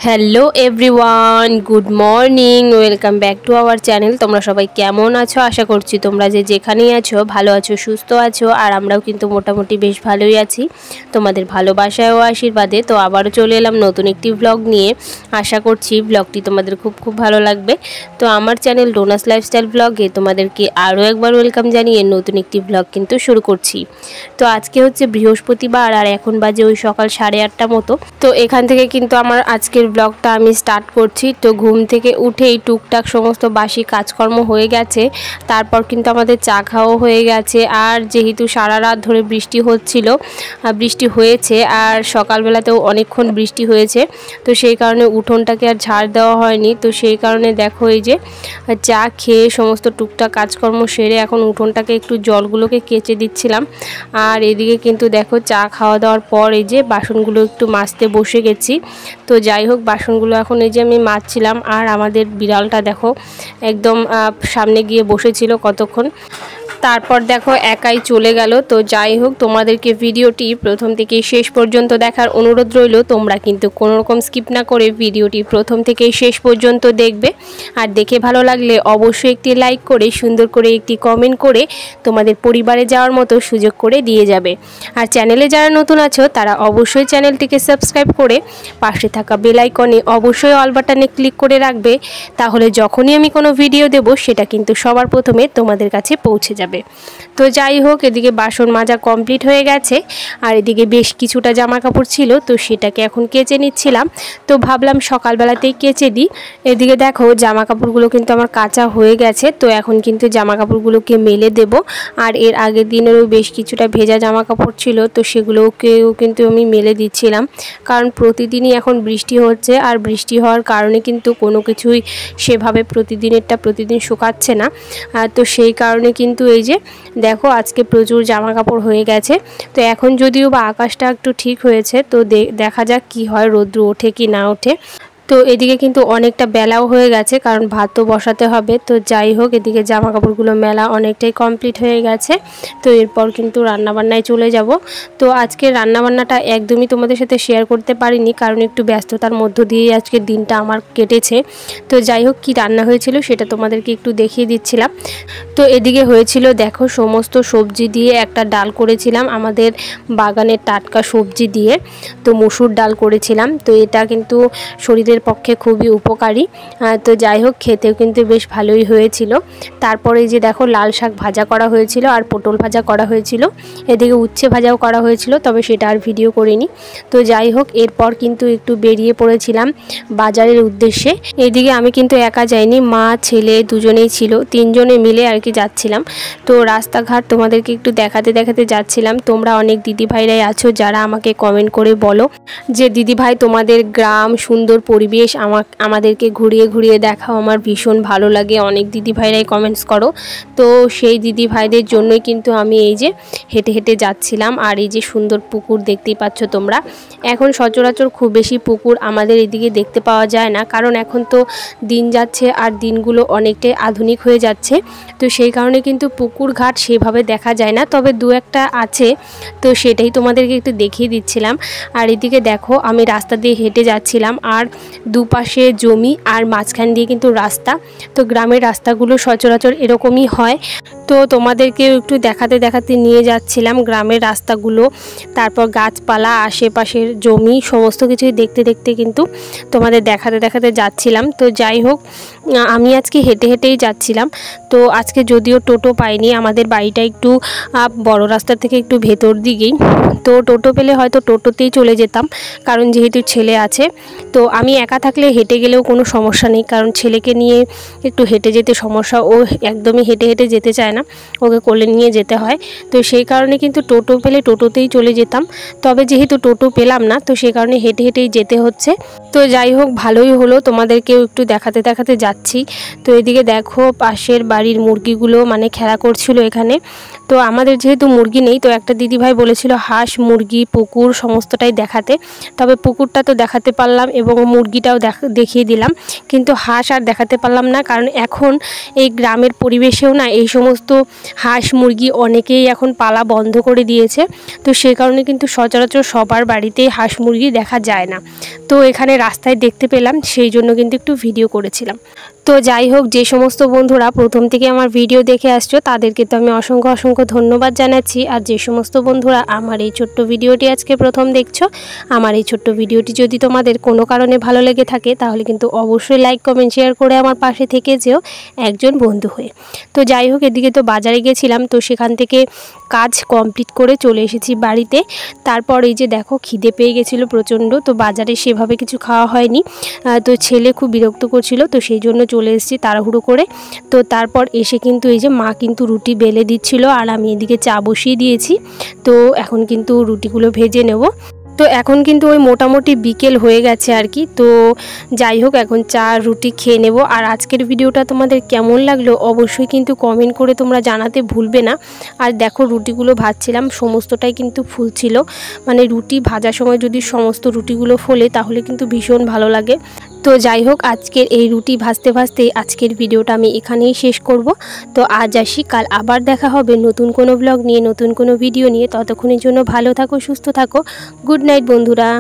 Hello everyone, good morning, welcome back to our channel. তোমরা সবাই কেমন আছো? আশা করছি তোমরা যেখানেই আছো ভালো আছো, সুস্থ আছো। আর আমরাও কিন্তু মোটামুটি বেশ ভালোই আছি তোমাদের ভালোবাসায় ও আশীর্বাদে। তো আবারও চলে এলাম নতুন একটি ব্লগ নিয়ে। আশা করছি ব্লগটি তোমাদের খুব ভালো লাগবে। তো আমার চ্যানেল ডোনাস লাইফস্টাইল ব্লগে তোমাদেরকে আরও একবার ওয়েলকাম জানিয়ে নতুন একটি ব্লগ কিন্তু শুরু করছি। তো আজকে হচ্ছে বৃহস্পতিবার আর এখন বাজে ওই সকাল 8:30 মতো। তো এখান থেকে কিন্তু আমার আজকের ব্লগটা আমি স্টার্ট করছি। তো ঘুম থেকে উঠেই টুকটাক সমস্ত বাসি কাজকর্ম হয়ে গেছে। তারপর কিন্তু আমাদের চা খাওয়া হয়ে গেছে। আর যেহেতু সারা রাত ধরে বৃষ্টি হচ্ছিল, বৃষ্টি হয়েছে আর সকালবেলাতেও অনেকক্ষণ বৃষ্টি হয়েছে, তো সেই কারণে উঠোনটাকে আর ঝাড় দেওয়া হয়নি। তো সেই কারণে দেখো এই যে চা খেয়ে সমস্ত টুকটাক কাজকর্ম সেরে এখন উঠোনটাকে একটু জলগুলোকে কেচে দিচ্ছিলাম। আর এদিকে কিন্তু দেখো চা খাওয়া দাওয়ার পর এই যে বাসনগুলো একটু মাজতে বসে গেছি। তো যাই হোক, বাসনগুলো এখন এই যে আমি মাজছিলাম। আর আমাদের বিড়ালটা দেখো একদম সামনে গিয়ে বসেছিল কতক্ষণ, তারপর দেখো একাই চলে গেল। তো যাই হোক, তোমাদেরকে ভিডিওটি প্রথম থেকে শেষ পর্যন্ত দেখার অনুরোধ রইল। তোমরা কিন্তু কোনো রকম স্কিপ না করে ভিডিওটি প্রথম থেকে শেষ পর্যন্ত দেখবে। আর দেখে ভালো লাগলে অবশ্যই একটি লাইক করে সুন্দর করে একটি কমেন্ট করে তোমাদের পরিবারে যাওয়ার মতো সুযোগ করে দিয়ে যাবে। আর চ্যানেলে যারা নতুন আছো তারা অবশ্যই চ্যানেলটিকে সাবস্ক্রাইব করে পাশে থাকা বেল আইকনে অবশ্যই অল বাটনে ক্লিক করে রাখবে। তাহলে যখনই আমি কোনো ভিডিও দেব সেটা কিন্তু সবার প্রথমে তোমাদের কাছে পৌঁছে যাবে। তো যাই হোক, এদিকে বাসন মাজা কমপ্লিট হয়ে গেছে। আর এদিকে বেশ কিছুটা জামা কাপড় ছিল, তো সেটাকে এখন কেচে নিচ্ছিলাম। তো ভাবলাম সকালবেলাতেই কেচে দিই। এদিকে দেখো জামা কাপড়গুলো কিন্তু আমার কাচা হয়ে গেছে। তো এখন কিন্তু জামা কাপড়গুলোকে মেলে দেব। আর এর আগের দিনেরও বেশ কিছুটা ভেজা জামা কাপড় ছিল, তো সেগুলোকেও কিন্তু আমি মেলে দিচ্ছিলাম। কারণ প্রতিদিনই এখন বৃষ্টি হচ্ছে, আর বৃষ্টি হওয়ার কারণে কিন্তু কোনো কিছুই সেভাবে প্রতিদিনেরটা প্রতিদিন শুকাচ্ছে না। তো সেই কারণে কিন্তু এই যে দেখো আজকে প্রচুর জামা কাপড় হয়ে গেছে। তো এখন যদিও বা আকাশটা একটু ঠিক হয়েছে, তো দেখা যাক কি হয়, রৌদ্র ওঠে কি না ওঠে। তো এদিকে কিন্তু অনেকটা বেলাও হয়ে গেছে, কারণ ভাতও বসাতে হবে। তো যাই হোক, এদিকে জামা কাপড়গুলো মেলা অনেকটাই কমপ্লিট হয়ে গেছে। তো এরপর কিন্তু রান্নাবান্নায় চলে যাব। তো আজকে রান্নাবান্নাটা একদমই তোমাদের সাথে শেয়ার করতে পারিনি, কারণ একটু ব্যস্ততার মধ্য দিয়েই আজকের দিনটা আমার কেটেছে। তো যাই হোক, কি রান্না হয়েছিল সেটা তোমাদেরকে একটু দেখিয়ে দিচ্ছিলাম। তো এদিকে হয়েছিল দেখো সমস্ত সবজি দিয়ে একটা ডাল করেছিলাম, আমাদের বাগানের টাটকা সবজি দিয়ে। তো মসুর ডাল করেছিলাম। তো এটা কিন্তু শরীরের পক্ষে খুবই উপকারী। তো যাই হোক, খেতেও কিন্তু বেশ ভালোই হয়েছিল। তারপরে যে দেখো লাল শাক ভাজা করা হয়েছিল আর পটল ভাজা করা হয়েছিল। এদিকে উচ্ছে ভাজাও করা হয়েছিল, তবে সেটা আর ভিডিও করিনি। তো যাই হোক, এরপর কিন্তু একটু বেরিয়ে পড়েছিলাম বাজারের উদ্দেশ্যে। এদিকে আমি কিন্তু একা যাইনি, মা ছেলে দুজনেই ছিল, তিনজনে মিলে আর কি যাচ্ছিলাম। তো রাস্তাঘাট তোমাদেরকে একটু দেখাতে যাচ্ছিলাম। তোমরা অনেক দিদিভাইরাই আছো যারা আমাকে কমেন্ট করে বলো যে দিদিভাই তোমাদের গ্রাম সুন্দর পরিবেশ আমাদেরকে ঘুরিয়ে দেখাও, আমার ভীষণ ভালো লাগে। অনেক দিদিভাইরাই কমেন্টস করো। তো সেই দিদিভাইদের জন্যই কিন্তু আমি এই যে হেঁটে যাচ্ছিলাম। আর এই যে সুন্দর পুকুর দেখতেই পাচ্ছ তোমরা। এখন সচরাচর খুব বেশি পুকুর আমাদের এদিকে দেখতে পাওয়া যায় না, কারণ এখন তো দিন যাচ্ছে আর দিনগুলো অনেকটাই আধুনিক হয়ে যাচ্ছে। তো সেই কারণে কিন্তু পুকুর ঘাট সেভাবে দেখা যায় না, তবে দু একটা আছে। তো সেটাই তোমাদেরকে একটু দেখিয়ে দিচ্ছিলাম। আর এদিকে দেখো আমি রাস্তা দিয়ে হেঁটে যাচ্ছিলাম, আর দুপাশে জমি আর মাঝখান দিয়ে কিন্তু রাস্তা। তো গ্রামের রাস্তাগুলো সচরাচর এরকমই হয়। তো তোমাদেরকেও একটু দেখাতে নিয়ে যাচ্ছিলাম গ্রামের রাস্তাগুলো, তারপর গাছপালা, আশেপাশের জমি, সমস্ত কিছুই দেখতে কিন্তু তোমাদের দেখাতে যাচ্ছিলাম। তো যাই হোক, আমি আজকে হেঁটেই যাচ্ছিলাম। তো আজকে যদিও টোটো পাইনি, আমাদের বাড়িটা একটু বড় রাস্তা থেকে একটু ভেতর দিকেই। তো টোটো পেলে হয়তো টোটোতেই চলে যেতাম, কারণ যেহেতু ছেলে আছে। তো আমি একা থাকলে হেঁটে গেলেও কোনো সমস্যা নেই, কারণ ছেলেকে নিয়ে একটু হেঁটে যেতে সমস্যা, ও একদমই হেঁটে হেঁটে যেতে চায় না, ওকে কোলে নিয়ে যেতে হয়। তো সেই কারণে কিন্তু টোটো পেলে টোটোতেই চলে যেতাম। তবে যেহেতু টোটো পেলাম না, তো সেই কারণে হেঁটে হেঁটেই যেতে হচ্ছে। তো যাই হোক, ভালোই হলো, তোমাদেরকেও একটু দেখাতে দেখাতে যাচ্ছি। তো এদিকে দেখো পাশের বাড়ির মুরগিগুলো মানে খেলা করছিল এখানে। তো আমাদের যেহেতু মুরগি নেই, তো একটা দিদিভাই বলেছিল হাঁস, মুরগি, পুকুর সমস্তটাই দেখাতে। তবে পুকুরটা তো দেখাতে পারলাম এবং মুরগিটাও দেখিয়ে দিলাম, কিন্তু হাঁস আর দেখাতে পারলাম না, কারণ এখন এই গ্রামের পরিবেশেও না এই সমস্ত হাঁস মুরগি অনেকেই এখন পালা বন্ধ করে দিয়েছে। তো সেই কারণে কিন্তু সচরাচর সবার বাড়িতেই হাঁস মুরগি দেখা যায় না। তো এখানে রাস্তায় দেখতে পেলাম, সেই জন্য কিন্তু একটু ভিডিও করেছিলাম। তো যাই হোক, যে সমস্ত বন্ধুরা প্রথম থেকে আমার ভিডিও দেখে আসছো তাদেরকে তো আমি অসংখ্য অসংখ্য ধন্যবাদ জানাচ্ছি। আর যে সমস্ত বন্ধুরা আমার এই ছোট্ট ভিডিওটি আজকে প্রথম দেখছো, আমার এই ছোট্ট ভিডিওটি যদি তোমাদের কোনো কারণে ভালো লেগে থাকে তাহলে কিন্তু অবশ্যই লাইক, কমেন্ট, শেয়ার করে আমার পাশে থেকে যেও একজন বন্ধু হয়ে। তো যাই হোক, এদিকে তো বাজারে গেছিলাম, তো সেখান থেকে কাজ কমপ্লিট করে চলে এসেছি বাড়িতে। তারপর এই যে দেখো খিদে পেয়ে গেছিলো প্রচণ্ড, তো বাজারে সেভাবে কিছু খাওয়া হয়নি। তো ছেলে খুব বিরক্ত করছিল, তো সেই জন্য চলে এসেছি তাড়াহুড়ো করে। তো তারপর এসে কিন্তু এই যে মা কিন্তু রুটি বেলে দিচ্ছিল, আর আমি এদিকে চা বসিয়ে দিয়েছি। তো এখন কিন্তু রুটিগুলো ভেজে নেব। তো এখন কিন্তু ওই মোটামুটি বিকেল হয়ে গেছে আর কি। তো যাই হোক, এখন চা রুটি খেয়ে নেব। আর আজকের ভিডিওটা তোমাদের কেমন লাগলো অবশ্যই কিন্তু কমেন্ট করে তোমরা জানাতে ভুলবে না। আর দেখো রুটিগুলো ভাজছিলাম, সমস্তটাই কিন্তু ফুলছিল। মানে রুটি ভাজার সময় যদি সমস্ত রুটিগুলো ফোলে তাহলে কিন্তু ভীষণ ভালো লাগে। তো যাই হোক, আজকের এই রুটি ভাজতে ভাজতে আজকের ভিডিওটা আমি এখানেই শেষ করব। তো আজ আসি, কাল আবার দেখা হবে নতুন কোনো ব্লগ নিয়ে, নতুন কোনো ভিডিও নিয়ে। ততক্ষণের জন্য ভালো থাকো, সুস্থ থাকো। গুড নাইট বন্ধুরা।